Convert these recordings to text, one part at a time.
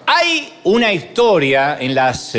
Hay una historia en las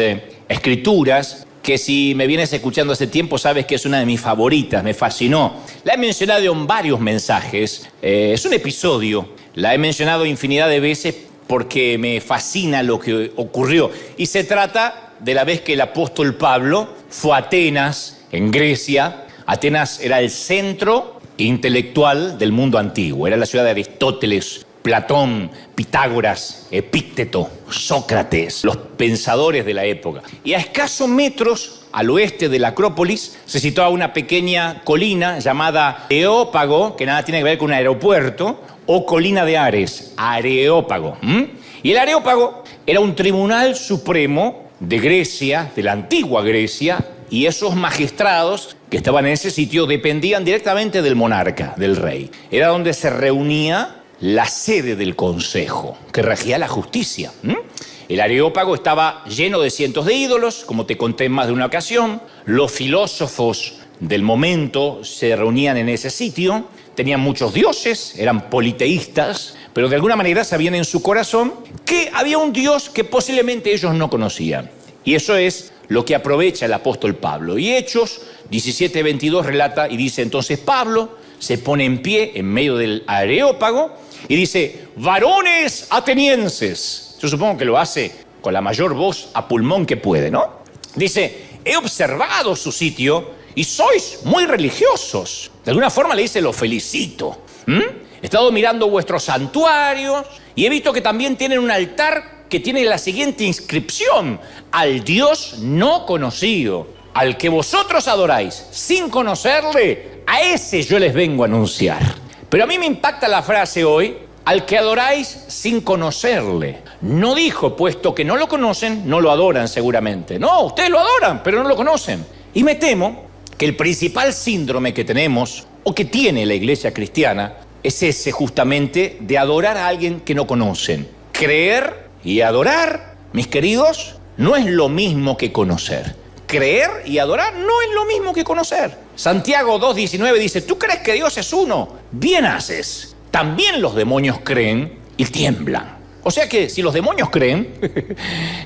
escrituras que si me vienes escuchando hace tiempo sabes que es una de mis favoritas, me fascinó. La he mencionado en varios mensajes, es un episodio, la he mencionado infinidad de veces porque me fascina lo que ocurrió. Y se trata de la vez que el apóstol Pablo fue a Atenas, en Grecia. Atenas era el centro intelectual del mundo antiguo, era la ciudad de Aristóteles, Platón, Pitágoras, Epícteto, Sócrates, los pensadores de la época. Y a escasos metros al oeste de la Acrópolis se situaba una pequeña colina llamada Areópago, que nada tiene que ver con un aeropuerto, o colina de Ares, Areópago. Y el Areópago era un tribunal supremo de Grecia, de la antigua Grecia, y esos magistrados que estaban en ese sitio dependían directamente del monarca, del rey. Era donde se reunía la sede del consejo, que regía la justicia. El Areópago estaba lleno de cientos de ídolos, como te conté en más de una ocasión. Los filósofos del momento se reunían en ese sitio. Tenían muchos dioses, eran politeístas, pero de alguna manera sabían en su corazón que había un Dios que posiblemente ellos no conocían. Y eso es lo que aprovecha el apóstol Pablo. Y Hechos 17:22 relata y dice, entonces Pablo se pone en pie en medio del Areópago y dice, varones atenienses. Yo supongo que lo hace con la mayor voz a pulmón que puede, ¿no? Dice, he observado su sitio y sois muy religiosos. De alguna forma le dice, lo felicito. He estado mirando vuestros santuarios y he visto que también tienen un altar que tiene la siguiente inscripción, al Dios no conocido, al que vosotros adoráis sin conocerle, a ese yo les vengo a anunciar. Pero a mí me impacta la frase hoy, al que adoráis sin conocerle. No dijo, puesto que no lo conocen, no lo adoran seguramente. No, ustedes lo adoran, pero no lo conocen. Y me temo que el principal síndrome que tenemos, o que tiene la iglesia cristiana, es ese justamente de adorar a alguien que no conocen. Creer y adorar, mis queridos, no es lo mismo que conocer. Creer y adorar no es lo mismo que conocer. Santiago 2:19 dice, ¿tú crees que Dios es uno? Bien haces. También los demonios creen y tiemblan. O sea que si los demonios creen,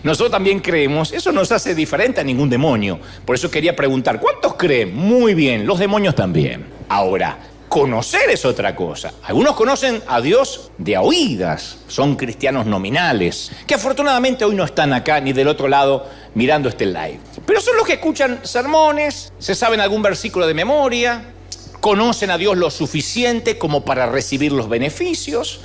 nosotros también creemos, eso nos hace diferente a ningún demonio. Por eso quería preguntar, ¿cuántos creen? Muy bien, los demonios también. Ahora, conocer es otra cosa. Algunos conocen a Dios de a oídas, son cristianos nominales, que afortunadamente hoy no están acá ni del otro lado mirando este live. Pero son los que escuchan sermones, se saben algún versículo de memoria, conocen a Dios lo suficiente como para recibir los beneficios,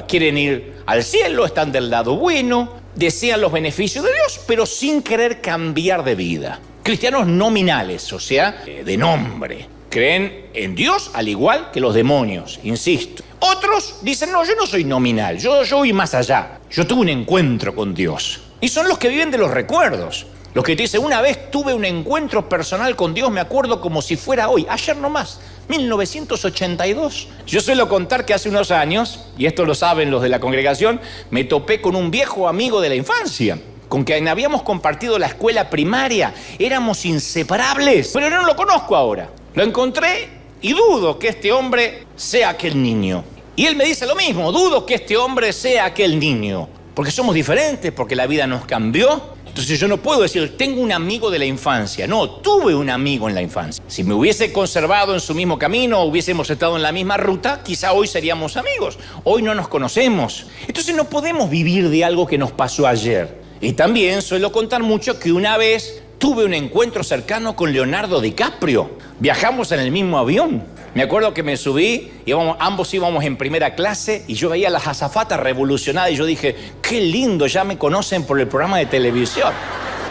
quieren ir al cielo, están del lado bueno, desean los beneficios de Dios, pero sin querer cambiar de vida. Cristianos nominales, o sea, de nombre. Creen en Dios al igual que los demonios, insisto. Otros dicen, no, yo no soy nominal, yo voy más allá. Yo tuve un encuentro con Dios. Y son los que viven de los recuerdos. Los que te dicen, una vez tuve un encuentro personal con Dios, me acuerdo como si fuera hoy, ayer nomás, 1982. Yo suelo contar que hace unos años, y esto lo saben los de la congregación, me topé con un viejo amigo de la infancia, con quien habíamos compartido la escuela primaria, éramos inseparables, pero no lo conozco ahora. Lo encontré y dudo que este hombre sea aquel niño. Y él me dice lo mismo, dudo que este hombre sea aquel niño, porque somos diferentes, porque la vida nos cambió. Entonces yo no puedo decir, tengo un amigo de la infancia. No, tuve un amigo en la infancia. Si me hubiese conservado en su mismo camino, hubiésemos estado en la misma ruta, quizá hoy seríamos amigos. Hoy no nos conocemos. Entonces no podemos vivir de algo que nos pasó ayer. Y también suelo contar mucho que una vez tuve un encuentro cercano con Leonardo DiCaprio. Viajamos en el mismo avión. Me acuerdo que me subí, ambos íbamos en primera clase y yo veía a las azafatas revolucionadas y yo dije, qué lindo, ya me conocen por el programa de televisión.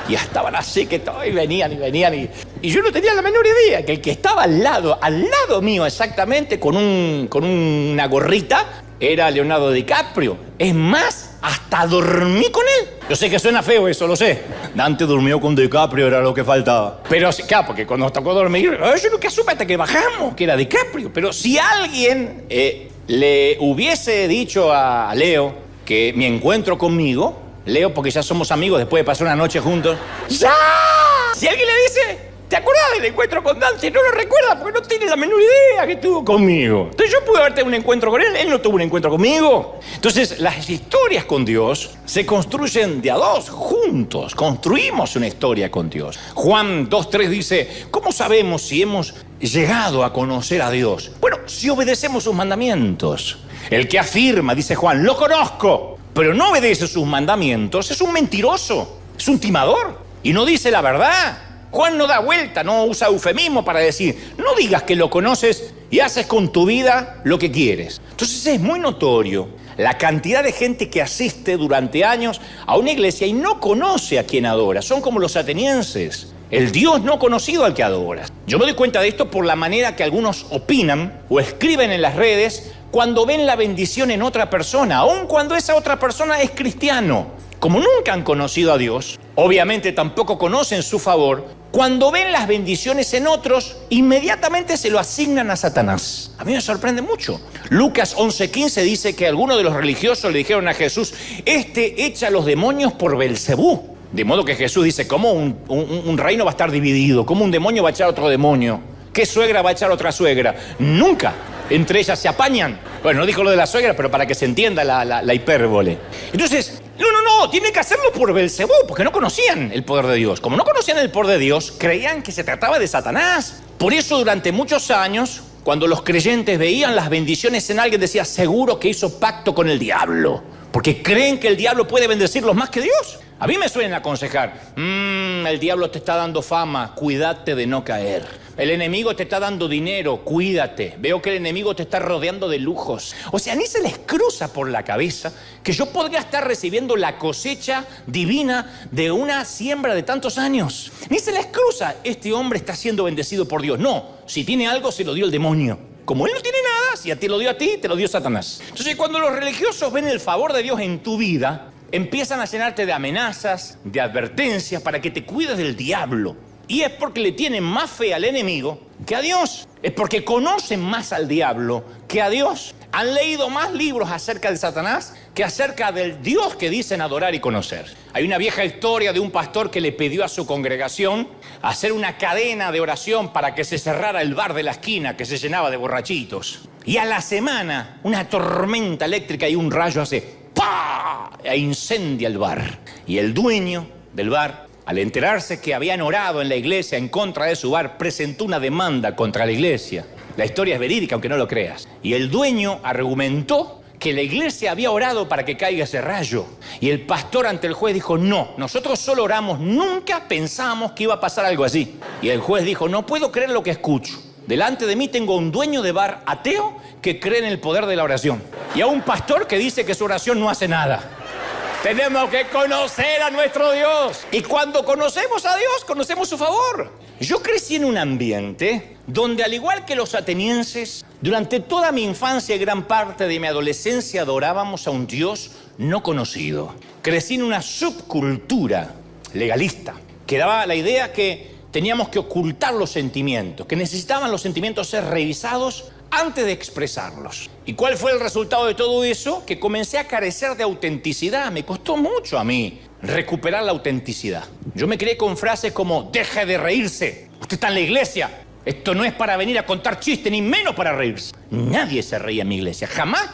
Y estaban así que todo, y venían. Y yo no tenía la menor idea que el que estaba al lado mío exactamente, con una gorrita, era Leonardo DiCaprio. Es más, hasta dormí con él. Yo sé que suena feo eso, lo sé. Dante durmió con DiCaprio, era lo que faltaba. Pero sí, claro, porque cuando nos tocó dormir, yo nunca supe hasta que bajamos que era DiCaprio. Pero si alguien le hubiese dicho a Leo que mi encuentro conmigo, Leo, porque ya somos amigos después de pasar una noche juntos, ¡ya! Si alguien le dice ¿Te acordás del encuentro con Dante? No lo recuerda porque no tiene la menor idea que tuvo conmigo. Entonces yo pude haber tenido un encuentro con él, él no tuvo un encuentro conmigo. Entonces las historias con Dios se construyen de a dos, juntos. Construimos una historia con Dios. Juan 2:3 dice, ¿cómo sabemos si hemos llegado a conocer a Dios? Bueno, si obedecemos sus mandamientos. El que afirma, dice Juan, lo conozco, pero no obedece sus mandamientos, es un mentiroso, es un timador y no dice la verdad. Juan no da vuelta, no usa eufemismo para decir, no digas que lo conoces y haces con tu vida lo que quieres. Entonces es muy notorio la cantidad de gente que asiste durante años a una iglesia y no conoce a quien adora. Son como los atenienses, el Dios no conocido al que adoras. Yo me doy cuenta de esto por la manera que algunos opinan o escriben en las redes cuando ven la bendición en otra persona, aun cuando esa otra persona es cristiano. Como nunca han conocido a Dios, obviamente tampoco conocen su favor, cuando ven las bendiciones en otros, inmediatamente se lo asignan a Satanás. A mí me sorprende mucho. Lucas 11:15 dice que algunos de los religiosos le dijeron a Jesús, echa a los demonios por Belcebú. De modo que Jesús dice, ¿cómo un reino va a estar dividido? ¿Cómo un demonio va a echar a otro demonio? ¿Qué suegra va a echar a otra suegra? Nunca. Entre ellas se apañan. Bueno, no dijo lo de la suegra, pero para que se entienda la hipérbole. Entonces, no, tiene que hacerlo por Belcebú, porque no conocían el poder de Dios. Como no conocían el poder de Dios, creían que se trataba de Satanás. Por eso durante muchos años, cuando los creyentes veían las bendiciones en alguien, decía, seguro que hizo pacto con el diablo, porque creen que el diablo puede bendecirlos más que Dios. A mí me suelen aconsejar, el diablo te está dando fama, cuídate de no caer. El enemigo te está dando dinero, cuídate. Veo que el enemigo te está rodeando de lujos. O sea, ni se les cruza por la cabeza que yo podría estar recibiendo la cosecha divina de una siembra de tantos años. Ni se les cruza, este hombre está siendo bendecido por Dios. No, si tiene algo se lo dio el demonio. Como él no tiene nada, si a ti lo dio a ti, te lo dio Satanás. Entonces cuando los religiosos ven el favor de Dios en tu vida, empiezan a llenarte de amenazas, de advertencias para que te cuides del diablo. Y es porque le tienen más fe al enemigo que a Dios. Es porque conocen más al diablo que a Dios. Han leído más libros acerca de Satanás que acerca del Dios que dicen adorar y conocer. Hay una vieja historia de un pastor que le pidió a su congregación hacer una cadena de oración para que se cerrara el bar de la esquina que se llenaba de borrachitos. Y a la semana, una tormenta eléctrica y un rayo hace ¡pah! E incendia el bar. Y el dueño del bar, al enterarse que habían orado en la iglesia en contra de su bar, presentó una demanda contra la iglesia. La historia es verídica, aunque no lo creas. Y el dueño argumentó que la iglesia había orado para que caiga ese rayo. Y el pastor ante el juez dijo, no, nosotros solo oramos, nunca pensamos que iba a pasar algo así. Y el juez dijo, no puedo creer lo que escucho. Delante de mí tengo un dueño de bar ateo que cree en el poder de la oración. Y a un pastor que dice que su oración no hace nada. Tenemos que conocer a nuestro Dios. Y cuando conocemos a Dios, conocemos su favor. Yo crecí en un ambiente donde, al igual que los atenienses, durante toda mi infancia y gran parte de mi adolescencia adorábamos a un Dios no conocido. Crecí en una subcultura legalista que daba la idea que teníamos que ocultar los sentimientos, que necesitaban los sentimientos ser revisados antes de expresarlos. ¿Y cuál fue el resultado de todo eso? Que comencé a carecer de autenticidad. Me costó mucho a mí recuperar la autenticidad. Yo me crié con frases como, deje de reírse, usted está en la iglesia, esto no es para venir a contar chistes, ni menos para reírse. Nadie se reía en mi iglesia, jamás.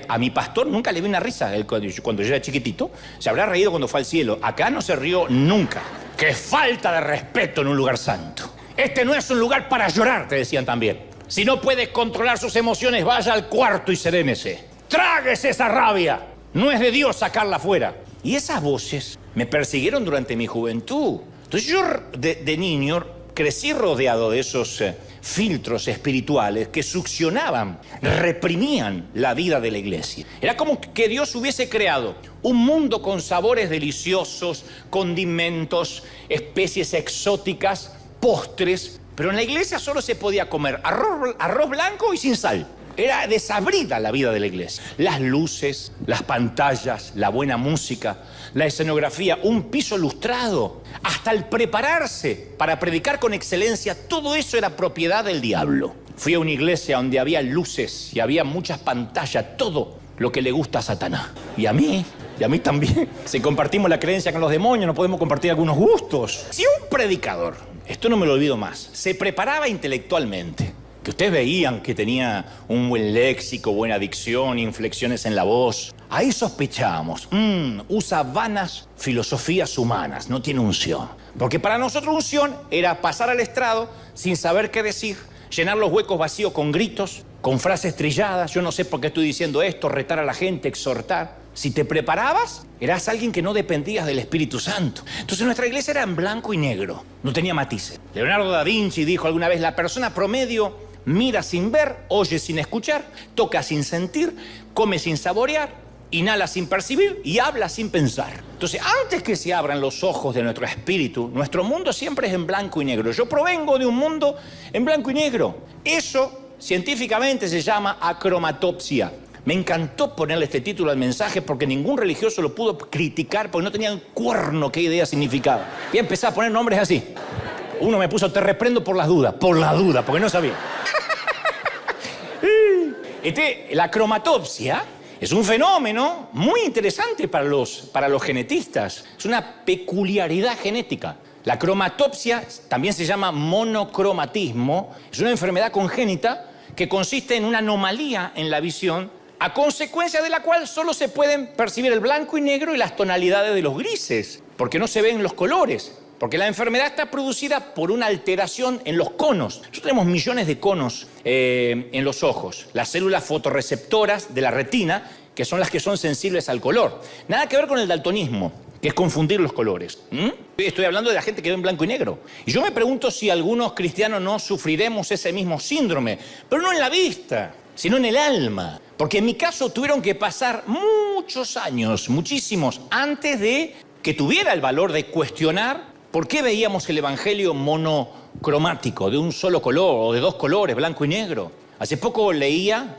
A mi pastor nunca le vi una risa. Él, cuando yo era chiquitito, se habrá reído cuando fue al cielo. Acá no se rió nunca. ¡Qué falta de respeto en un lugar santo! Este no es un lugar para llorar, te decían también. Si no puede controlar sus emociones, vaya al cuarto y serénese. Tráguese esa rabia. No es de Dios sacarla afuera. Y esas voces me persiguieron durante mi juventud. Entonces yo de niño crecí rodeado de esos filtros espirituales que succionaban, reprimían la vida de la iglesia. Era como que Dios hubiese creado un mundo con sabores deliciosos, condimentos, especies exóticas, postres, pero en la iglesia solo se podía comer arroz blanco y sin sal. Era desabrida la vida de la iglesia. Las luces, las pantallas, la buena música, la escenografía, un piso lustrado, hasta el prepararse para predicar con excelencia, todo eso era propiedad del diablo. Fui a una iglesia donde había luces y había muchas pantallas, todo lo que le gusta a Satanás. Y a mí Y a mí también. Si compartimos la creencia con los demonios, no podemos compartir algunos gustos. Si un predicador, esto no me lo olvido más, se preparaba intelectualmente, que ustedes veían que tenía un buen léxico, buena dicción, inflexiones en la voz, ahí sospechábamos, usa vanas filosofías humanas, no tiene unción. Porque para nosotros unción era pasar al estrado sin saber qué decir, llenar los huecos vacíos con gritos, con frases trilladas, yo no sé por qué estoy diciendo esto, retar a la gente, exhortar. Si te preparabas, eras alguien que no dependías del Espíritu Santo. Entonces nuestra iglesia era en blanco y negro, no tenía matices. Leonardo da Vinci dijo alguna vez, la persona promedio mira sin ver, oye sin escuchar, toca sin sentir, come sin saborear, inhala sin percibir y habla sin pensar. Entonces, antes que se abran los ojos de nuestro espíritu, nuestro mundo siempre es en blanco y negro. Yo provengo de un mundo en blanco y negro. Eso científicamente se llama acromatopsia. Me encantó ponerle este título al mensaje porque ningún religioso lo pudo criticar porque no tenían cuerno qué idea significaba. Y empecé a poner nombres así. Uno me puso, te reprendo por las dudas, porque no sabía. La cromatopsia es un fenómeno muy interesante para los genetistas. Es una peculiaridad genética. La cromatopsia también se llama monocromatismo. Es una enfermedad congénita que consiste en una anomalía en la visión, a consecuencia de la cual solo se pueden percibir el blanco y negro y las tonalidades de los grises, porque no se ven los colores. Porque la enfermedad está producida por una alteración en los conos. Nosotros tenemos millones de conos en los ojos. Las células fotorreceptoras de la retina, que son las que son sensibles al color. Nada que ver con el daltonismo, que es confundir los colores. Estoy hablando de la gente que ve en blanco y negro. Y yo me pregunto si algunos cristianos no sufriremos ese mismo síndrome, pero no en la vista, sino en el alma. Porque en mi caso tuvieron que pasar muchos años, muchísimos, antes de que tuviera el valor de cuestionar ¿por qué veíamos el evangelio monocromático, de un solo color o de dos colores, blanco y negro? Hace poco leía,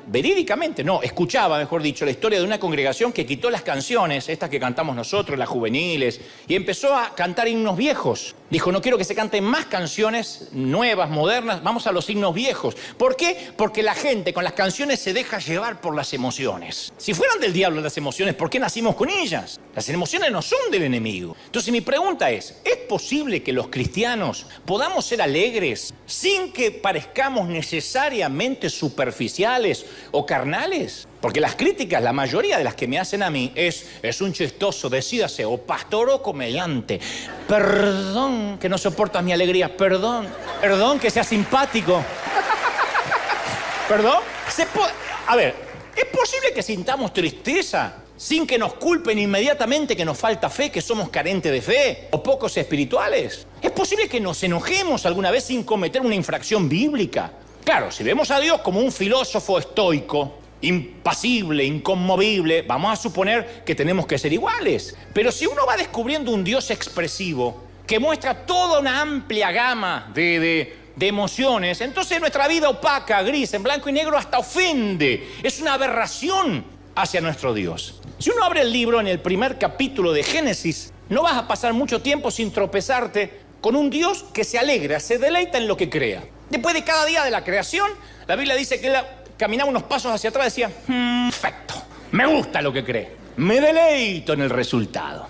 escuchaba, mejor dicho, la historia de una congregación que quitó las canciones, estas que cantamos nosotros, las juveniles, y empezó a cantar himnos viejos. Dijo, no quiero que se canten más canciones nuevas, modernas, vamos a los himnos viejos. ¿Por qué? Porque la gente con las canciones se deja llevar por las emociones. Si fueran del diablo las emociones, ¿por qué nacimos con ellas? Las emociones no son del enemigo. Entonces mi pregunta ¿es posible que los cristianos podamos ser alegres sin que parezcamos necesariamente superficiales o carnales? Porque las críticas, la mayoría de las que me hacen a mí es un chistoso, decídase, o pastor o comediante. Perdón que no soportas mi alegría, perdón que sea simpático. Perdón. A ver, ¿es posible que sintamos tristeza sin que nos culpen inmediatamente que nos falta fe, que somos carentes de fe o pocos espirituales? ¿Es posible que nos enojemos alguna vez sin cometer una infracción bíblica? Claro, si vemos a Dios como un filósofo estoico, impasible, inconmovible, vamos a suponer que tenemos que ser iguales. Pero si uno va descubriendo un Dios expresivo que muestra toda una amplia gama de emociones, entonces nuestra vida opaca, gris, en blanco y negro hasta ofende. Es una aberración hacia nuestro Dios. Si uno abre el libro en el primer capítulo de Génesis, no vas a pasar mucho tiempo sin tropezarte con un Dios que se alegra, se deleita en lo que crea. Después de cada día de la creación, la Biblia dice que él caminaba unos pasos hacia atrás y decía, perfecto, me gusta lo que cree, me deleito en el resultado.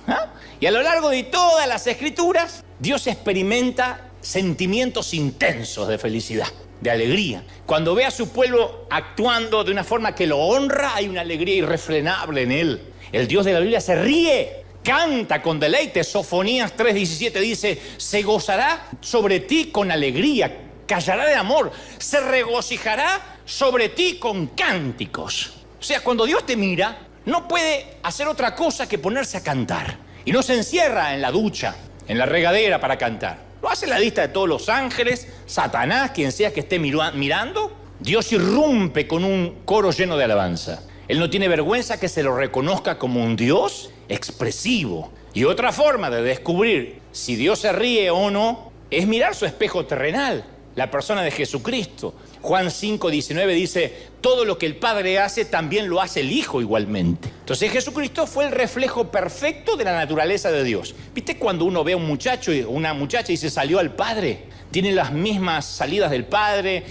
Y a lo largo de todas las escrituras, Dios experimenta sentimientos intensos de felicidad, de alegría. Cuando ve a su pueblo actuando de una forma que lo honra, hay una alegría irrefrenable en él. El Dios de la Biblia se ríe, canta con deleite. Sofonías 3:17 dice, se gozará sobre ti con alegría, callará de amor, se regocijará sobre ti con cánticos. O sea, cuando Dios te mira, no puede hacer otra cosa que ponerse a cantar. Y no se encierra en la ducha, en la regadera para cantar. Lo hace en la vista de todos los ángeles, Satanás, quien sea que esté mirando. Dios irrumpe con un coro lleno de alabanza. Él no tiene vergüenza que se lo reconozca como un Dios expresivo. Y otra forma de descubrir si Dios se ríe o no es mirar su espejo terrenal, la persona de Jesucristo. Juan 5:19 dice, todo lo que el Padre hace, también lo hace el Hijo igualmente. Entonces Jesucristo fue el reflejo perfecto de la naturaleza de Dios. ¿Viste cuando uno ve a un muchacho o una muchacha y se salió al Padre? Tiene las mismas salidas del Padre,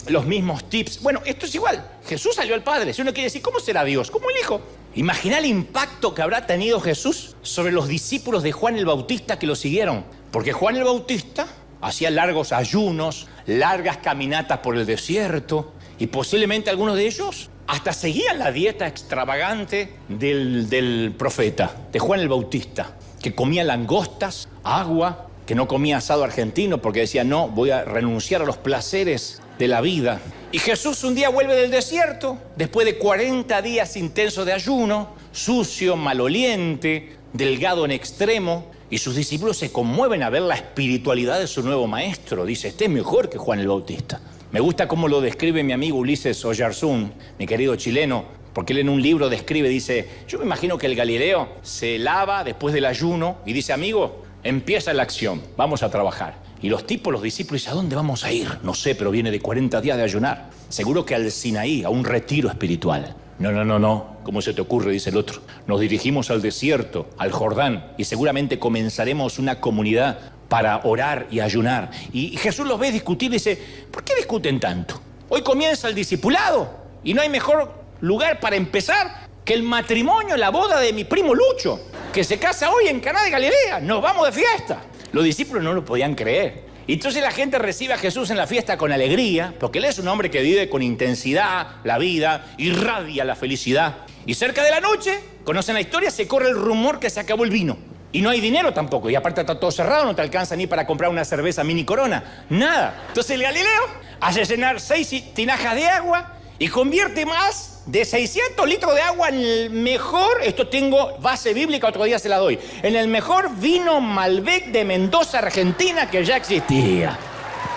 los mismos tips. Bueno, esto es igual. Jesús salió al Padre. Si uno quiere decir, ¿cómo será Dios? Como el Hijo. Imagina el impacto que habrá tenido Jesús sobre los discípulos de Juan el Bautista que lo siguieron. Porque Juan el Bautista hacía largos ayunos, largas caminatas por el desierto, y posiblemente algunos de ellos hasta seguían la dieta extravagante del profeta, de Juan el Bautista, que comía langostas, agua, que no comía asado argentino porque decía, no, voy a renunciar a los placeres de la vida. Y Jesús un día vuelve del desierto, después de 40 días intensos de ayuno, sucio, maloliente, delgado en extremo, y sus discípulos se conmueven a ver la espiritualidad de su nuevo maestro. Dice, este es mejor que Juan el Bautista. Me gusta cómo lo describe mi amigo Ulises Oyarzún, mi querido chileno, porque él en un libro describe, dice, yo me imagino que el Galileo se lava después del ayuno y dice, amigo, empieza la acción, vamos a trabajar. Y los discípulos dicen, ¿a dónde vamos a ir? No sé, pero viene de 40 días de ayunar. Seguro que al Sinaí, a un retiro espiritual. No. ¿Cómo se te ocurre? Dice el otro. Nos dirigimos al desierto, al Jordán, y seguramente comenzaremos una comunidad para orar y ayunar. Y Jesús los ve discutir y dice, ¿por qué discuten tanto? Hoy comienza el discipulado y no hay mejor lugar para empezar que el matrimonio, la boda de mi primo Lucho, que se casa hoy en Caná de Galilea. Nos vamos de fiesta. Los discípulos no lo podían creer. Y entonces la gente recibe a Jesús en la fiesta con alegría, porque él es un hombre que vive con intensidad la vida, irradia la felicidad. Y cerca de la noche, conocen la historia, se corre el rumor que se acabó el vino. Y no hay dinero tampoco, y aparte está todo cerrado, no te alcanza ni para comprar una cerveza Mini Corona, nada. Entonces el Galileo hace llenar 6 tinajas de agua y convierte más de 600 litros de agua en el mejor, esto tengo base bíblica, otro día se la doy, en el mejor vino Malbec de Mendoza, Argentina, que ya existía.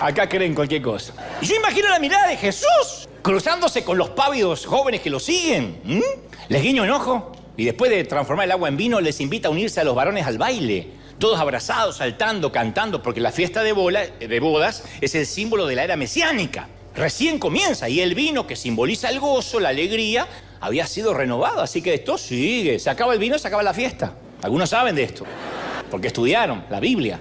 Acá creen cualquier cosa. Y yo imagino la mirada de Jesús cruzándose con los pávidos jóvenes que lo siguen. Les guiño un ojo y después de transformar el agua en vino les invita a unirse a los varones al baile. Todos abrazados, saltando, cantando, porque la fiesta de bodas es el símbolo de la era mesiánica. Recién comienza y el vino, que simboliza el gozo, la alegría, había sido renovado. Así que esto sigue. Se acaba el vino, se acaba la fiesta. Algunos saben de esto, porque estudiaron la Biblia.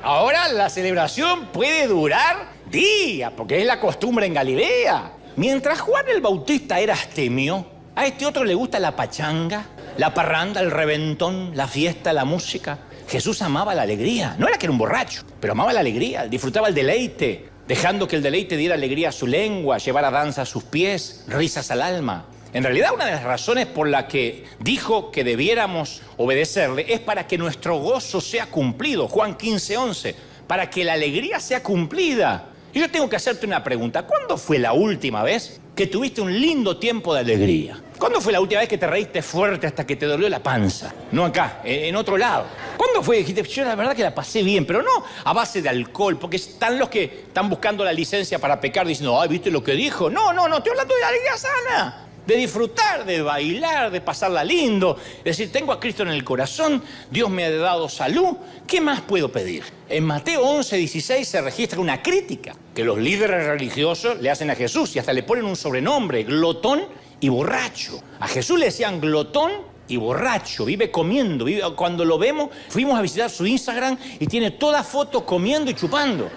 Ahora la celebración puede durar días, porque es la costumbre en Galilea. Mientras Juan el Bautista era astemio, a este otro le gusta la pachanga, la parranda, el reventón, la fiesta, la música. Jesús amaba la alegría. No era que era un borracho, pero amaba la alegría, disfrutaba el deleite, dejando que el deleite diera alegría a su lengua, llevara danza a sus pies, risas al alma. En realidad, una de las razones por la que dijo que debiéramos obedecerle es para que nuestro gozo sea cumplido. Juan 15:11, para que la alegría sea cumplida. Y yo tengo que hacerte una pregunta. ¿Cuándo fue la última vez que tuviste un lindo tiempo de alegría? ¿Cuándo fue la última vez que te reíste fuerte hasta que te dolió la panza? No acá, en otro lado. ¿Cuándo fue que dijiste, yo la verdad que la pasé bien, pero no a base de alcohol? Porque están los que están buscando la licencia para pecar diciendo, ay, ¿viste lo que dijo? No, estoy hablando de alegría sana. De disfrutar, de bailar, de pasarla lindo. Es decir, tengo a Cristo en el corazón, Dios me ha dado salud. ¿Qué más puedo pedir? En Mateo 11:16 se registra una crítica que los líderes religiosos le hacen a Jesús y hasta le ponen un sobrenombre, glotón y borracho. A Jesús le decían glotón y borracho, vive comiendo. Cuando lo vemos, fuimos a visitar su Instagram y tiene toda foto comiendo y chupando.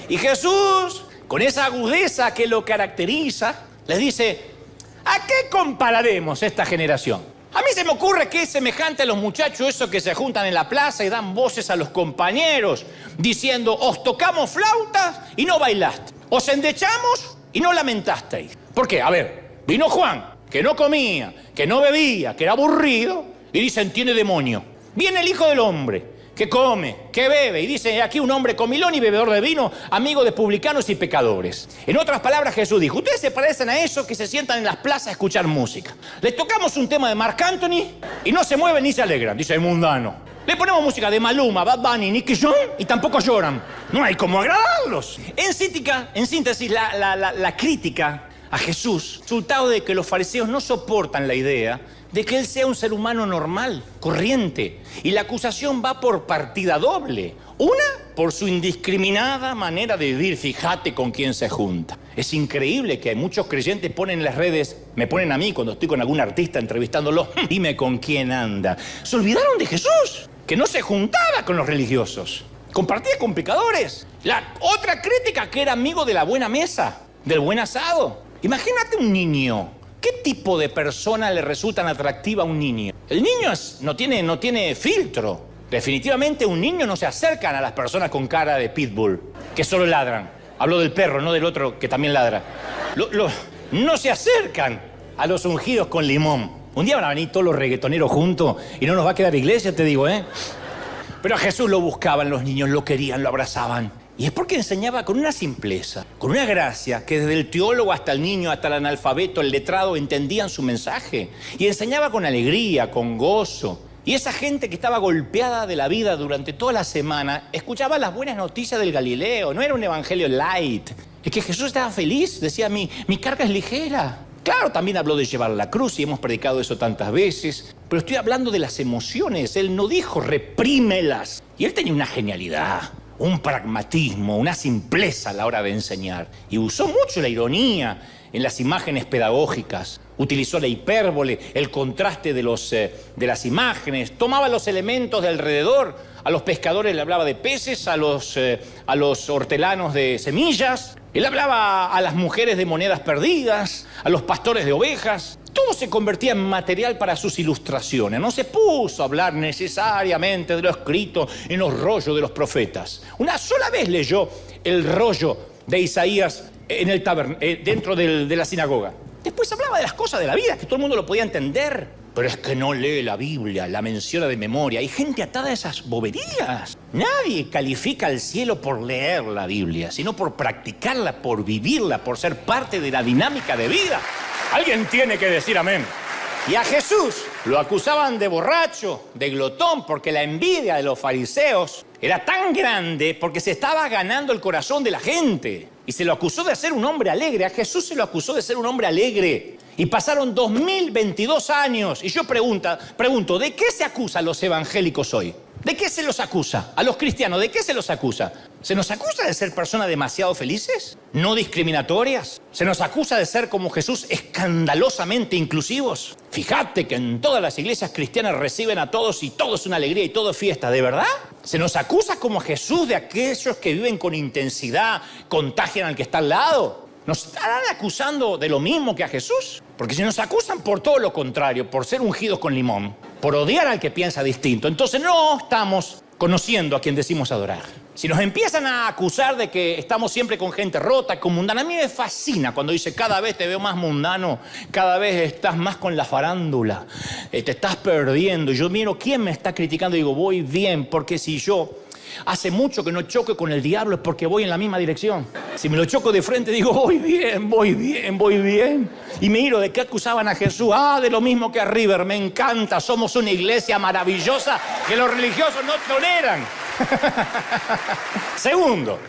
Y Jesús, con esa agudeza que lo caracteriza, les dice, ¿a qué compararemos esta generación? A mí se me ocurre que es semejante a los muchachos esos que se juntan en la plaza y dan voces a los compañeros diciendo, os tocamos flautas y no bailaste, os endechamos y no lamentasteis. ¿Por qué? A ver, vino Juan, que no comía, que no bebía, que era aburrido, y dicen, tiene demonio. Viene el Hijo del Hombre, que come, que bebe, y dice aquí un hombre comilón y bebedor de vino, amigo de publicanos y pecadores. En otras palabras, Jesús dijo, ustedes se parecen a esos que se sientan en las plazas a escuchar música. Les tocamos un tema de Marc Anthony y no se mueven ni se alegran, dice el mundano. Le ponemos música de Maluma, Bad Bunny, Nicky Jam y tampoco lloran. No hay cómo agradarlos. En síntesis, la crítica a Jesús, resultado de que los fariseos no soportan la idea de que él sea un ser humano normal, corriente. Y la acusación va por partida doble. Una, por su indiscriminada manera de vivir. Fíjate con quién se junta. Es increíble que muchos creyentes ponen en las redes, me ponen a mí cuando estoy con algún artista entrevistándolo, dime con quién anda. Se olvidaron de Jesús, que no se juntaba con los religiosos. Compartía con pecadores. La otra crítica, que era amigo de la buena mesa, del buen asado. Imagínate un niño ¿Qué tipo de persona le resulta tan atractiva a un niño? El niño no tiene filtro. Definitivamente un niño no se acercan a las personas con cara de pitbull, que solo ladran. Hablo del perro, no del otro que también ladra. No se acercan a los ungidos con limón. Un día van a venir todos los reggaetoneros juntos y no nos va a quedar iglesia, te digo, ¿eh? Pero a Jesús lo buscaban los niños, lo querían, lo abrazaban. Y es porque enseñaba con una simpleza, con una gracia, que desde el teólogo hasta el niño, hasta el analfabeto, el letrado, entendían su mensaje. Y enseñaba con alegría, con gozo. Y esa gente que estaba golpeada de la vida durante toda la semana, escuchaba las buenas noticias del Galileo. No era un evangelio light. Es que Jesús estaba feliz, decía, mi carga es ligera. Claro, también habló de llevar la cruz y hemos predicado eso tantas veces. Pero estoy hablando de las emociones. Él no dijo reprímelas. Y él tenía una genialidad, un pragmatismo, una simpleza a la hora de enseñar. Y usó mucho la ironía en las imágenes pedagógicas. Utilizó la hipérbole, el contraste de las imágenes. Tomaba los elementos de alrededor. A los pescadores le hablaba de peces, a los hortelanos de semillas. Él hablaba a las mujeres de monedas perdidas, a los pastores de ovejas. Todo se convertía en material para sus ilustraciones. No se puso a hablar necesariamente de lo escrito en los rollos de los profetas. Una sola vez leyó el rollo de Isaías dentro de la sinagoga. Después hablaba de las cosas de la vida, que todo el mundo lo podía entender. Pero es que no lee la Biblia, la menciona de memoria. Hay gente atada a esas boberías. Nadie califica al cielo por leer la Biblia, sino por practicarla, por vivirla, por ser parte de la dinámica de vida. Alguien tiene que decir amén. Y a Jesús lo acusaban de borracho, de glotón, porque la envidia de los fariseos era tan grande porque se estaba ganando el corazón de la gente. Y se lo acusó de ser un hombre alegre. A Jesús se lo acusó de ser un hombre alegre. Y pasaron 2022 años. Y yo pregunto, ¿de qué se acusa a los evangélicos hoy? ¿De qué se los acusa? A los cristianos, ¿de qué se los acusa? ¿Se nos acusa de ser personas demasiado felices? ¿No discriminatorias? ¿Se nos acusa de ser como Jesús escandalosamente inclusivos? Fíjate que en todas las iglesias cristianas reciben a todos y todo es una alegría y todo es fiesta, ¿de verdad? ¿Se nos acusa como Jesús de aquellos que viven con intensidad, contagian al que está al lado? ¿Nos estarán acusando de lo mismo que a Jesús? Porque si nos acusan por todo lo contrario, por ser ungidos con limón, por odiar al que piensa distinto, entonces no estamos conociendo a quien decimos adorar. Si nos empiezan a acusar de que estamos siempre con gente rota, con mundana, a mí me fascina cuando dice cada vez te veo más mundano, cada vez estás más con la farándula, te estás perdiendo. Y yo miro quién me está criticando y digo, voy bien, porque si yo hace mucho que no choque con el diablo es porque voy en la misma dirección. Si me lo choco de frente digo, voy bien, voy bien, voy bien. Y miro de qué acusaban a Jesús. De lo mismo que a River, me encanta, somos una iglesia maravillosa que los religiosos no toleran. Segundo,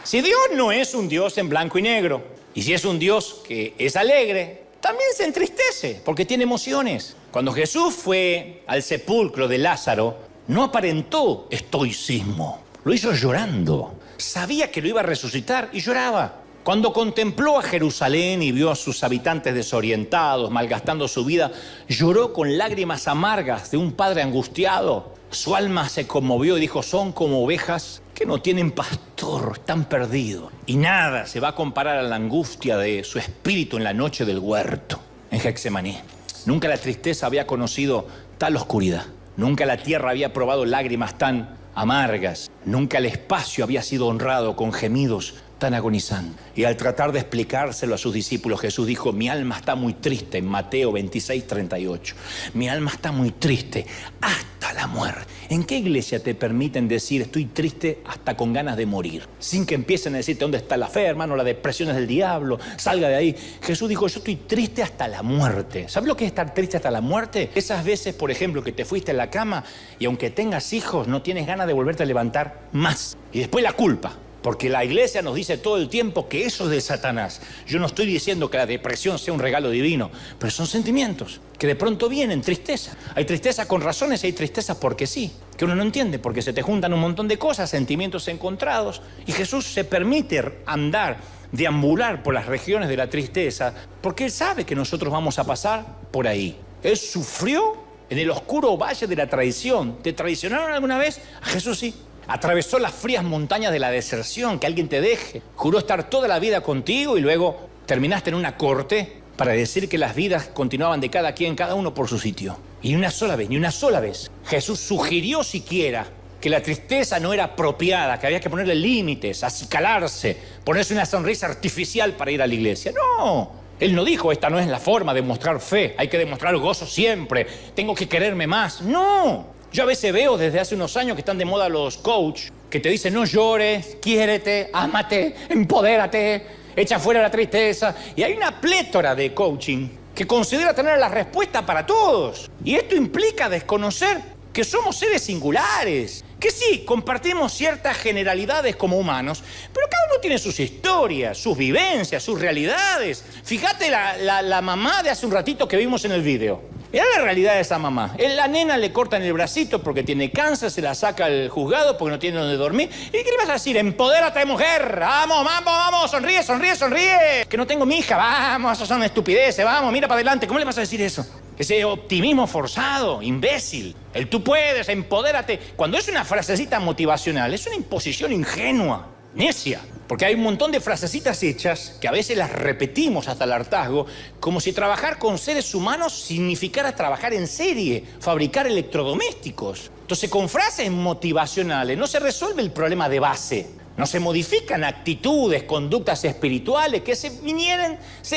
si Dios no es un Dios en blanco y negro, y si es un Dios que es alegre, también se entristece, porque tiene emociones. Cuando Jesús fue al sepulcro de Lázaro, no aparentó estoicismo, lo hizo llorando. Sabía que lo iba a resucitar y lloraba. Cuando contempló a Jerusalén y vio a sus habitantes desorientados, malgastando su vida, lloró con lágrimas amargas de un padre angustiado. Su alma se conmovió y dijo, son como ovejas que no tienen pastor, están perdidos. Y nada se va a comparar a la angustia de su espíritu en la noche del huerto, en Getsemaní. Nunca la tristeza había conocido tal oscuridad. Nunca la tierra había probado lágrimas tan amargas. Nunca el espacio había sido honrado con gemidos tan agonizantes. Y al tratar de explicárselo a sus discípulos, Jesús dijo, mi alma está muy triste, en Mateo 26:38. Mi alma está muy triste hasta la muerte. ¿En qué iglesia te permiten decir estoy triste hasta con ganas de morir? Sin que empiecen a decirte dónde está la fe, hermano, la depresión es del diablo, salga de ahí. Jesús dijo, yo estoy triste hasta la muerte. ¿Sabes lo que es estar triste hasta la muerte? Esas veces, por ejemplo, que te fuiste a la cama y aunque tengas hijos, no tienes ganas de volverte a levantar más. Y después la culpa. Porque la iglesia nos dice todo el tiempo que eso es de Satanás. Yo no estoy diciendo que la depresión sea un regalo divino, pero son sentimientos que de pronto vienen, tristeza. Hay tristeza con razones y hay tristeza porque sí, que uno no entiende, porque se te juntan un montón de cosas, sentimientos encontrados. Y Jesús se permite andar, deambular por las regiones de la tristeza, porque Él sabe que nosotros vamos a pasar por ahí. Él sufrió en el oscuro valle de la traición. ¿Te traicionaron alguna vez? A Jesús sí. Atravesó las frías montañas de la deserción, que alguien te deje. Juró estar toda la vida contigo y luego terminaste en una corte para decir que las vidas continuaban de cada quien, cada uno por su sitio. Y ni una sola vez, Jesús sugirió siquiera que la tristeza no era apropiada, que había que ponerle límites, acicalarse, ponerse una sonrisa artificial para ir a la iglesia. No, Él no dijo, esta no es la forma de mostrar fe, hay que demostrar gozo siempre, tengo que quererme más. No, yo a veces veo desde hace unos años que están de moda los coach, que te dicen no llores, quiérete, ámate, empodérate, echa fuera la tristeza. Y hay una plétora de coaching que considera tener la respuesta para todos. Y esto implica desconocer que somos seres singulares, que sí, compartimos ciertas generalidades como humanos, pero cada uno tiene sus historias, sus vivencias, sus realidades. Fíjate la mamá de hace un ratito que vimos en el video. Mirá la realidad de esa mamá. La nena le cortan el bracito porque tiene cáncer, se la saca al juzgado porque no tiene donde dormir. ¿Y qué le vas a decir? Empodérate, mujer. Vamos, sonríe. Que no tengo mi hija, vamos, eso son estupideces, vamos, mira para adelante. ¿Cómo le vas a decir eso? Ese optimismo forzado, imbécil. El tú puedes, empodérate. Cuando es una frasecita motivacional, es una imposición ingenua, necia. Porque hay un montón de frasecitas hechas que a veces las repetimos hasta el hartazgo, como si trabajar con seres humanos significara trabajar en serie, fabricar electrodomésticos. Entonces, con frases motivacionales no se resuelve el problema de base. No se modifican actitudes, conductas espirituales que se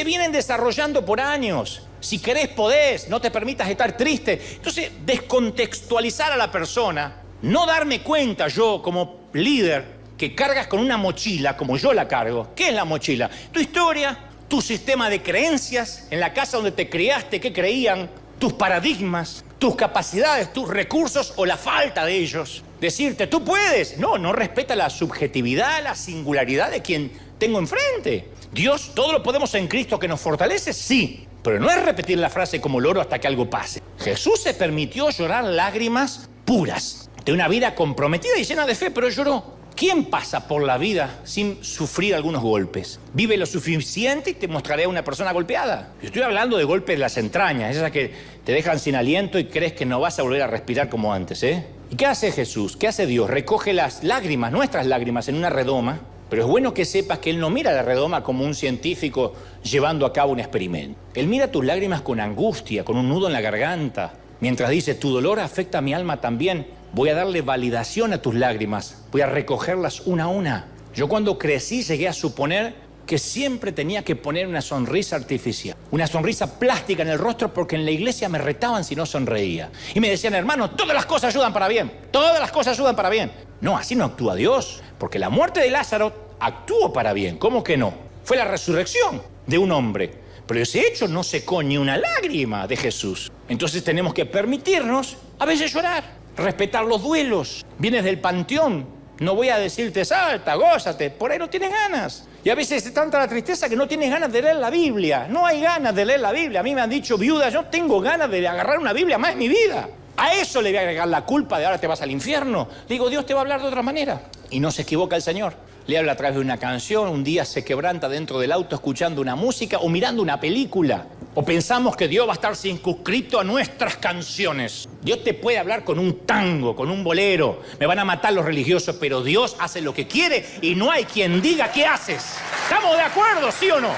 vienen desarrollando por años. Si querés, podés, no te permitas estar triste. Entonces, descontextualizar a la persona, no darme cuenta yo como líder que cargas con una mochila como yo la cargo. ¿Qué es la mochila? Tu historia, tu sistema de creencias, en la casa donde te criaste, qué creían, tus paradigmas, tus capacidades, tus recursos o la falta de ellos. Decirte, tú puedes. No respeta la subjetividad, la singularidad de quien tengo enfrente. Dios, todo lo podemos en Cristo que nos fortalece, sí. Pero no es repetir la frase como loro hasta que algo pase. Jesús se permitió llorar lágrimas puras de una vida comprometida y llena de fe, pero lloró. ¿Quién pasa por la vida sin sufrir algunos golpes? Vive lo suficiente y te mostraré a una persona golpeada. Yo estoy hablando de golpes de las entrañas, esas que te dejan sin aliento y crees que no vas a volver a respirar como antes, ¿eh? ¿Y qué hace Jesús? ¿Qué hace Dios? Recoge las lágrimas, nuestras lágrimas, en una redoma. Pero es bueno que sepas que Él no mira la redoma como un científico llevando a cabo un experimento. Él mira tus lágrimas con angustia, con un nudo en la garganta. Mientras dice, tu dolor afecta a mi alma también. Voy a darle validación a tus lágrimas. Voy a recogerlas una a una. Yo cuando crecí llegué a suponer que siempre tenía que poner una sonrisa artificial. Una sonrisa plástica en el rostro porque en la iglesia me retaban si no sonreía. Y me decían, hermano, todas las cosas ayudan para bien. Todas las cosas ayudan para bien. No, así no actúa Dios. Porque la muerte de Lázaro actuó para bien. ¿Cómo que no? Fue la resurrección de un hombre. Pero ese hecho no secó ni una lágrima de Jesús. Entonces tenemos que permitirnos a veces llorar. Respetar los duelos. Vienes del panteón. No voy a decirte salta, gózate. Por ahí no tienes ganas. Y a veces es tanta la tristeza que no tienes ganas de leer la Biblia. No hay ganas de leer la Biblia. A mí me han dicho viudas, yo tengo ganas de agarrar una Biblia más en mi vida. A eso le voy a agregar la culpa de ahora te vas al infierno. Le digo, Dios te va a hablar de otra manera. Y no se equivoca el Señor. Le habla a través de una canción, un día se quebranta dentro del auto escuchando una música o mirando una película. O pensamos que Dios va a estar circunscrito a nuestras canciones. Dios te puede hablar con un tango, con un bolero. Me van a matar los religiosos, pero Dios hace lo que quiere y no hay quien diga qué haces. ¿Estamos de acuerdo, sí o no?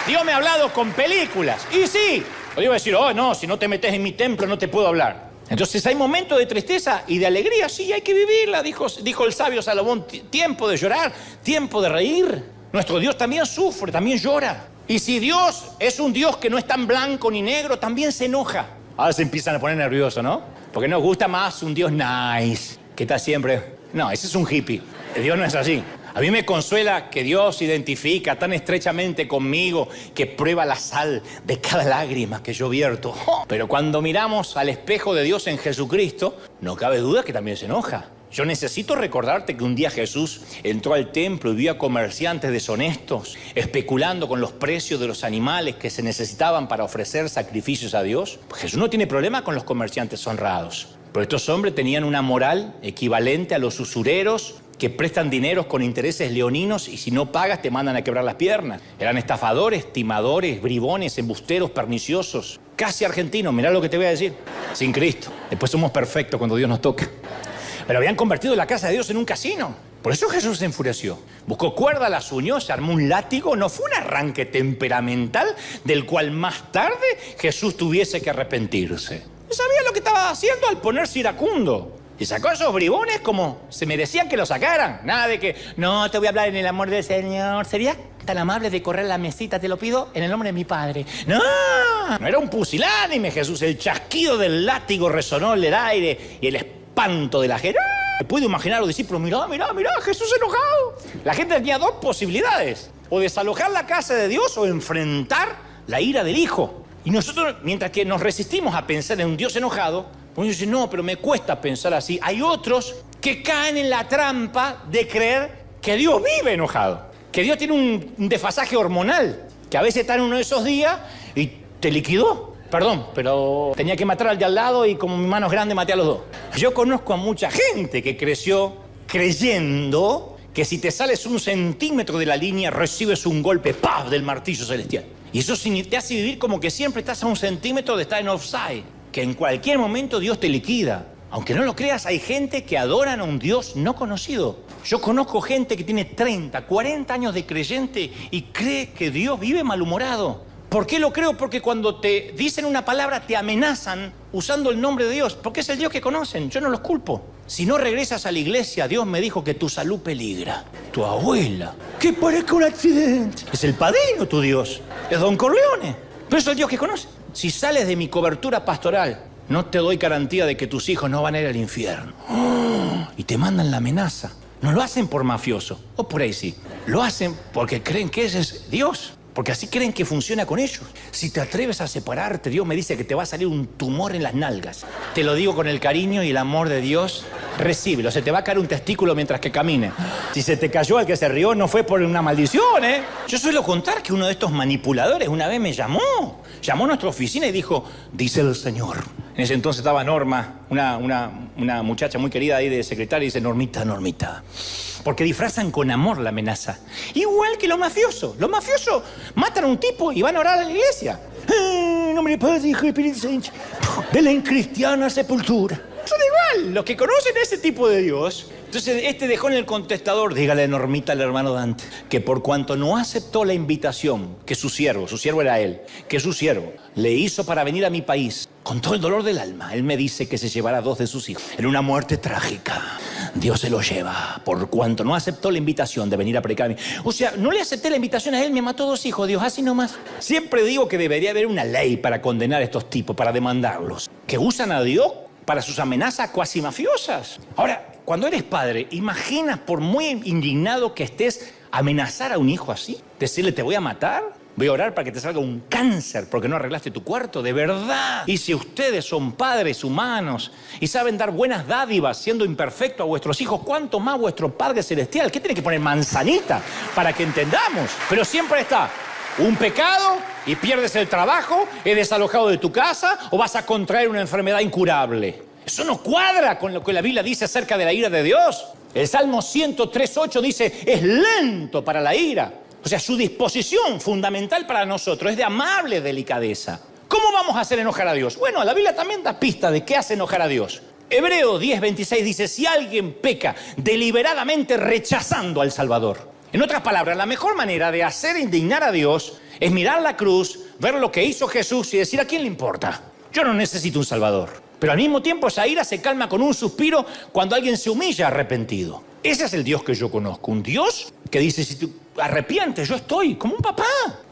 Dios me ha hablado con películas. Y sí, o Dios va a decir, oh no, si no te metes en mi templo no te puedo hablar. Entonces hay momentos de tristeza y de alegría, sí, hay que vivirla, dijo el sabio Salomón, tiempo de llorar, tiempo de reír. Nuestro Dios también sufre, también llora. Y si Dios es un Dios que no es tan blanco ni negro, también se enoja. Ahora se empiezan a poner nerviosos, ¿no? Porque nos gusta más un Dios nice, que está siempre... No, ese es un hippie. Dios no es así. A mí me consuela que Dios se identifica tan estrechamente conmigo que prueba la sal de cada lágrima que yo vierto. Pero cuando miramos al espejo de Dios en Jesucristo, no cabe duda que también se enoja. Yo necesito recordarte que un día Jesús entró al templo y vio a comerciantes deshonestos especulando con los precios de los animales que se necesitaban para ofrecer sacrificios a Dios. Jesús no tiene problema con los comerciantes honrados, pero estos hombres tenían una moral equivalente a los usureros que prestan dineros con intereses leoninos y si no pagas te mandan a quebrar las piernas. Eran estafadores, timadores, bribones, embusteros, perniciosos, casi argentinos, mirá lo que te voy a decir, sin Cristo. Después somos perfectos cuando Dios nos toca. Pero habían convertido la casa de Dios en un casino. Por eso Jesús se enfureció. Buscó cuerda, las unió, se armó un látigo. No fue un arranque temperamental del cual más tarde Jesús tuviese que arrepentirse. No sabía lo que estaba haciendo al ponerse iracundo. Y sacó a esos bribones como se merecían que lo sacaran. Nada de que, no, te voy a hablar en el amor del Señor. ¿Sería tan amable de correr la mesita, te lo pido, en el nombre de mi Padre? No era un pusilánime Jesús. El chasquido del látigo resonó en el aire y el espanto de la gente. Me puedo imaginar a los discípulos, mirá, Jesús enojado. La gente tenía dos posibilidades. O desalojar la casa de Dios o enfrentar la ira del Hijo. Y nosotros, mientras que nos resistimos a pensar en un Dios enojado, uno dice, no, pero me cuesta pensar así. Hay otros que caen en la trampa de creer que Dios vive enojado. Que Dios tiene un desfasaje hormonal. Que a veces está en uno de esos días y te liquidó. Perdón, pero tenía que matar al de al lado y como mi mano es grande maté a los dos. Yo conozco a mucha gente que creció creyendo que si te sales 1 centímetro de la línea recibes un golpe ¡paf! Del martillo celestial. Y eso te hace vivir como que siempre estás a 1 centímetro de estar en offside. Que en cualquier momento Dios te liquida. Aunque no lo creas, hay gente que adoran a un Dios no conocido. Yo conozco gente que tiene 30, 40 años de creyente y cree que Dios vive malhumorado. ¿Por qué lo creo? Porque cuando te dicen una palabra te amenazan usando el nombre de Dios, porque es el Dios que conocen. Yo no los culpo. Si no regresas a la iglesia, Dios me dijo que tu salud peligra. Tu abuela, que parezca un accidente. Es el padrino tu Dios. Es Don Corleone. Pero es el Dios que conoce. Si sales de mi cobertura pastoral, no te doy garantía de que tus hijos no van a ir al infierno. Y te mandan la amenaza. No lo hacen por mafioso, o por ahí sí. Lo hacen porque creen que ese es Dios. Porque así creen que funciona con ellos. Si te atreves a separarte, Dios me dice que te va a salir un tumor en las nalgas. Te lo digo con el cariño y el amor de Dios. Recíbelo, se te va a caer un testículo mientras que camine. Si se te cayó al que se rió, no fue por una maldición, ¿eh? Yo suelo contar que uno de estos manipuladores una vez me llamó. Llamó a nuestra oficina y dijo, dice el Señor. En ese entonces estaba Norma, una muchacha muy querida ahí de secretaria, y dice, Normita. Porque disfrazan con amor la amenaza. Igual que los mafiosos. Los mafiosos matan a un tipo y van a orar a la iglesia. En nombre del Padre, Hijo y Espíritu Santo. Vela en cristiana sepultura. Son igual, los que conocen a ese tipo de Dios. Entonces dejó en el contestador, dígale a Normita al hermano Dante, que por cuanto no aceptó la invitación que su siervo era él, que su siervo le hizo para venir a mi país, con todo el dolor del alma, él me dice que se llevará 2 de sus hijos en una muerte trágica. Dios se lo lleva, por cuanto no aceptó la invitación de venir a predicar a mí. O sea, no le acepté la invitación a él, me mató 2 hijos, Dios, así nomás. Siempre digo que debería haber una ley para condenar a estos tipos, para demandarlos, que usan a Dios para sus amenazas cuasi mafiosas. Ahora, cuando eres padre, ¿imaginas, por muy indignado que estés, amenazar a un hijo así? Decirle, te voy a matar, voy a orar para que te salga un cáncer porque no arreglaste tu cuarto, de verdad. Y si ustedes son padres humanos y saben dar buenas dádivas siendo imperfectos a vuestros hijos, ¿cuánto más vuestro Padre Celestial? ¿Qué tiene que poner manzanita para que entendamos? Pero siempre está un pecado y pierdes el trabajo, eres desalojado de tu casa o vas a contraer una enfermedad incurable. Eso no cuadra con lo que la Biblia dice acerca de la ira de Dios. El Salmo 103:8 dice, es lento para la ira. O sea, su disposición fundamental para nosotros es de amable delicadeza. ¿Cómo vamos a hacer enojar a Dios? Bueno, la Biblia también da pista de qué hace enojar a Dios. Hebreos 10:26 dice, si alguien peca deliberadamente rechazando al Salvador. En otras palabras, la mejor manera de hacer indignar a Dios es mirar la cruz, ver lo que hizo Jesús y decir, ¿a quién le importa? Yo no necesito un Salvador. Pero al mismo tiempo esa ira se calma con un suspiro cuando alguien se humilla arrepentido. Ese es el Dios que yo conozco. Un Dios que dice, si tú arrepientes, yo estoy como un papá.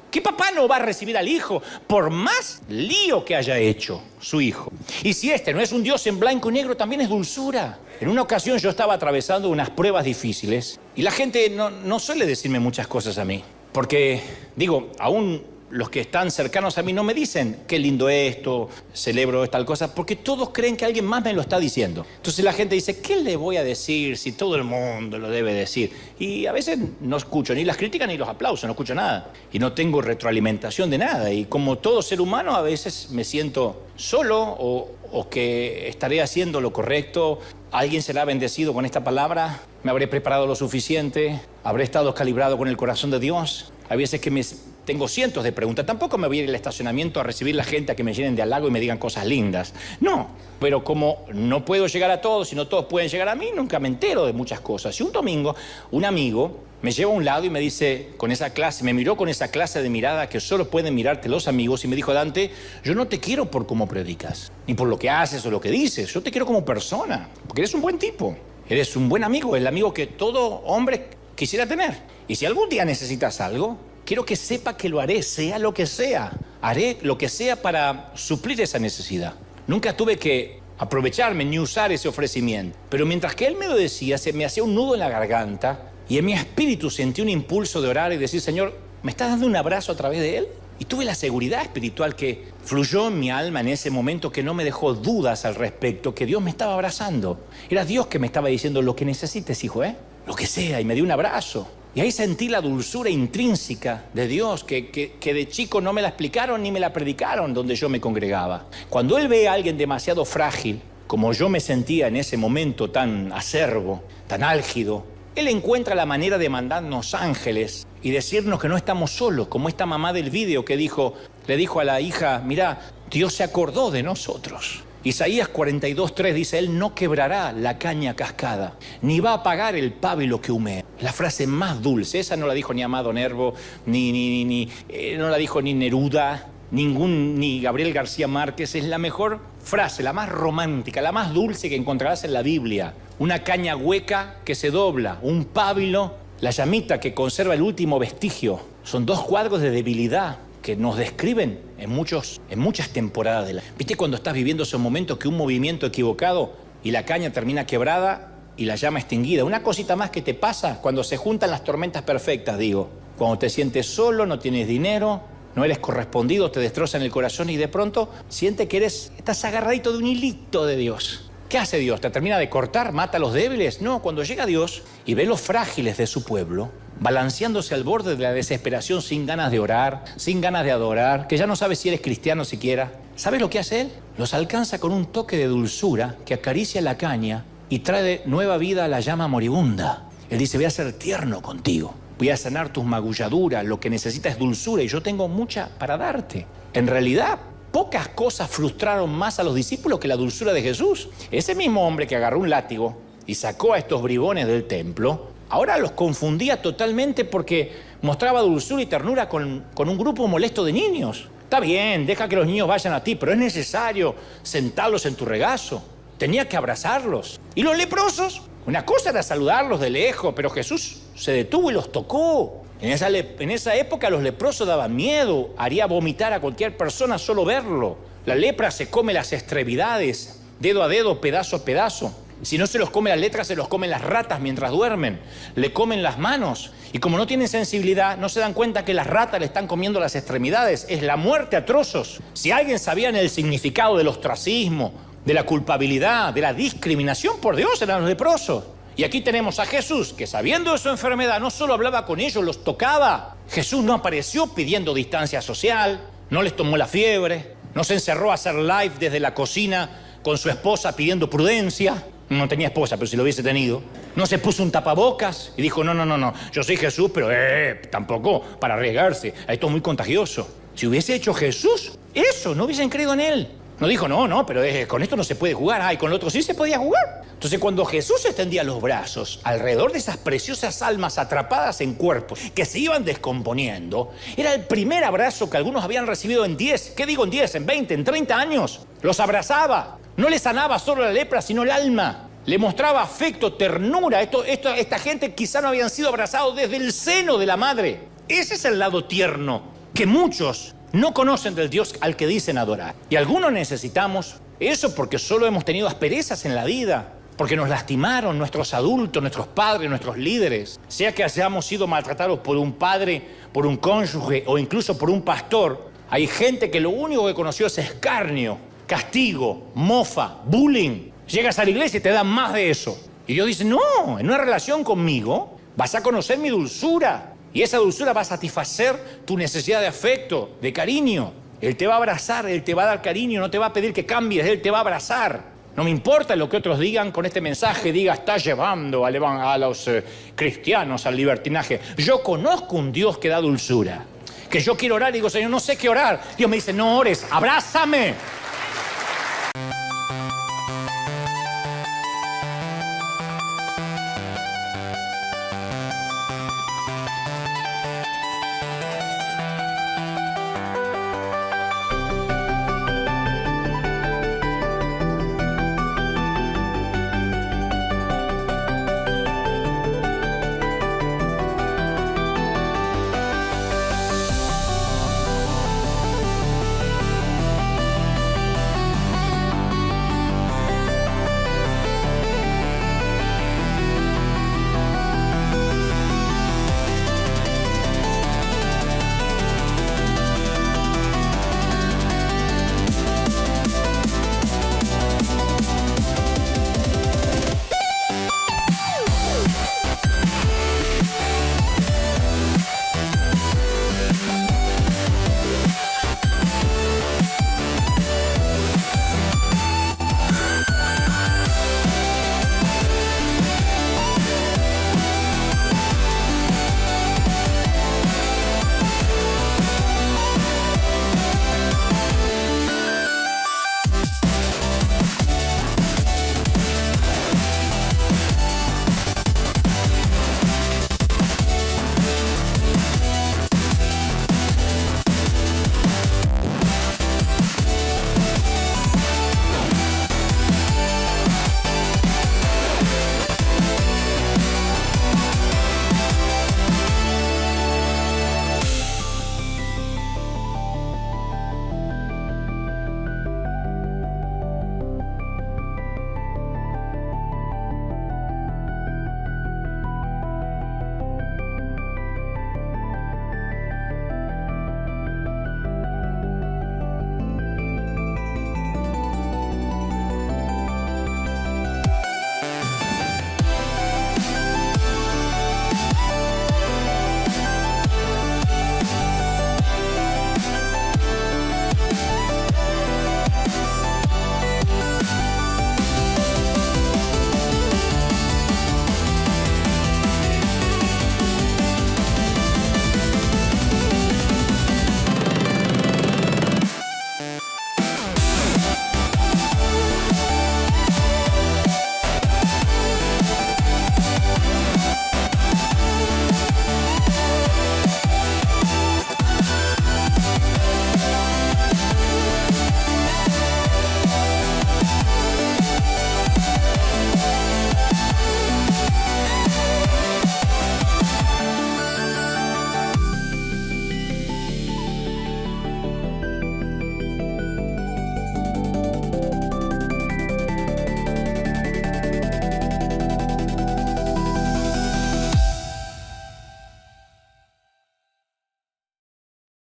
¿Qué papá no va a recibir al hijo por más lío que haya hecho su hijo? Y si este no es un Dios en blanco y negro, también es dulzura. En una ocasión yo estaba atravesando unas pruebas difíciles y la gente no suele decirme muchas cosas a mí. Porque, digo, aún los que están cercanos a mí no me dicen qué lindo esto, celebro tal cosa, porque todos creen que alguien más me lo está diciendo. Entonces la gente dice, ¿qué le voy a decir si todo el mundo lo debe decir? Y a veces no escucho ni las críticas ni los aplausos, no escucho nada. Y no tengo retroalimentación de nada. Y como todo ser humano, a veces me siento solo o que estaré haciendo lo correcto. ¿Alguien será bendecido con esta palabra? ¿Me habré preparado lo suficiente? ¿Habré estado calibrado con el corazón de Dios? Hay veces que me tengo cientos de preguntas. Tampoco me voy a ir al estacionamiento a recibir la gente a que me llenen de halago y me digan cosas lindas. No, pero como no puedo llegar a todos y no todos pueden llegar a mí, nunca me entero de muchas cosas. Y un domingo, un amigo me lleva a un lado y me dice, me miró con esa clase de mirada que solo pueden mirarte los amigos y me dijo, Dante, yo no te quiero por cómo predicas, ni por lo que haces o lo que dices. Yo te quiero como persona, porque eres un buen tipo. Eres un buen amigo, el amigo que todo hombre quisiera tener. Y si algún día necesitas algo, quiero que sepa que lo haré, sea lo que sea. Haré lo que sea para suplir esa necesidad. Nunca tuve que aprovecharme ni usar ese ofrecimiento. Pero mientras que él me lo decía, se me hacía un nudo en la garganta y en mi espíritu sentí un impulso de orar y decir, Señor, ¿me estás dando un abrazo a través de él? Y tuve la seguridad espiritual que fluyó en mi alma en ese momento, que no me dejó dudas al respecto, que Dios me estaba abrazando. Era Dios que me estaba diciendo, lo que necesites, hijo, lo que sea, y me dio un abrazo. Y ahí sentí la dulzura intrínseca de Dios, que de chico no me la explicaron ni me la predicaron donde yo me congregaba. Cuando Él ve a alguien demasiado frágil, como yo me sentía en ese momento tan acerbo, tan álgido, Él encuentra la manera de mandarnos ángeles y decirnos que no estamos solos, como esta mamá del video que le dijo a la hija, mirá, Dios se acordó de nosotros. Isaías 42:3 dice, Él no quebrará la caña cascada, ni va a apagar el pábilo que humea. La frase más dulce, esa no la dijo ni Amado Nervo, no la dijo ni Neruda, ni Gabriel García Márquez. Es la mejor frase, la más romántica, la más dulce que encontrarás en la Biblia. Una caña hueca que se dobla, un pábilo, la llamita que conserva el último vestigio. Son dos cuadros de debilidad que nos describen en muchas temporadas de la... ¿Viste cuando estás viviendo esos momentos que un movimiento equivocado y la caña termina quebrada y la llama extinguida? Una cosita más que te pasa cuando se juntan las tormentas perfectas, digo. Cuando te sientes solo, no tienes dinero, no eres correspondido, te destrozan el corazón y de pronto sientes que estás agarradito de un hilito de Dios. ¿Qué hace Dios? ¿Te termina de cortar? ¿Mata a los débiles? No, cuando llega Dios y ve los frágiles de su pueblo, balanceándose al borde de la desesperación, sin ganas de orar, sin ganas de adorar, que ya no sabe si eres cristiano siquiera, ¿sabes lo que hace Él? Los alcanza con un toque de dulzura que acaricia la caña y trae nueva vida a la llama moribunda. Él dice, voy a ser tierno contigo, voy a sanar tus magulladuras, lo que necesitas es dulzura y yo tengo mucha para darte. En realidad, pocas cosas frustraron más a los discípulos que la dulzura de Jesús. Ese mismo hombre que agarró un látigo y sacó a estos bribones del templo, ahora los confundía totalmente porque mostraba dulzura y ternura con un grupo molesto de niños. Está bien, deja que los niños vayan a ti, pero es necesario sentarlos en tu regazo. Tenía que abrazarlos. ¿Y los leprosos? Una cosa era saludarlos de lejos, pero Jesús se detuvo y los tocó. En esa época los leprosos daban miedo, haría vomitar a cualquier persona solo verlo. La lepra se come las extremidades, dedo a dedo, pedazo a pedazo. Si no se los come las letras, se los comen las ratas mientras duermen. Le comen las manos. Y como no tienen sensibilidad, no se dan cuenta que las ratas le están comiendo las extremidades. Es la muerte a trozos. Si alguien sabía el significado del ostracismo, de la culpabilidad, de la discriminación, por Dios, eran los leprosos. Y aquí tenemos a Jesús, que sabiendo de su enfermedad, no solo hablaba con ellos, los tocaba. Jesús no apareció pidiendo distancia social, no les tomó la fiebre, no se encerró a hacer live desde la cocina con su esposa pidiendo prudencia. No tenía esposa, pero si lo hubiese tenido. No se puso un tapabocas y dijo, no, yo soy Jesús, pero tampoco para arriesgarse. Esto es muy contagioso. Si hubiese hecho Jesús eso, no hubiesen creído en él. No dijo, no, pero con esto no se puede jugar. Y con lo otro sí se podía jugar. Entonces, cuando Jesús extendía los brazos alrededor de esas preciosas almas atrapadas en cuerpos que se iban descomponiendo, era el primer abrazo que algunos habían recibido en 10, ¿qué digo en 10? En 20, en 30 años. Los abrazaba. No le sanaba solo la lepra, sino el alma. Le mostraba afecto, ternura. Esta gente quizá no habían sido abrazados desde el seno de la madre. Ese es el lado tierno que muchos no conocen del Dios al que dicen adorar. Y algunos necesitamos eso porque solo hemos tenido asperezas en la vida, porque nos lastimaron nuestros adultos, nuestros padres, nuestros líderes. Sea que hayamos sido maltratados por un padre, por un cónyuge o incluso por un pastor, hay gente que lo único que conoció es escarnio, castigo, mofa, bullying. Llegas a la iglesia y te dan más de eso. Y Dios dice, no, en una relación conmigo vas a conocer mi dulzura. Y esa dulzura va a satisfacer tu necesidad de afecto, de cariño. Él te va a abrazar, Él te va a dar cariño, no te va a pedir que cambies, Él te va a abrazar. No me importa lo que otros digan con este mensaje, está llevando a los cristianos al libertinaje. Yo conozco un Dios que da dulzura. que yo quiero orar y digo, Señor, no sé qué orar. Dios me dice, no ores, abrázame.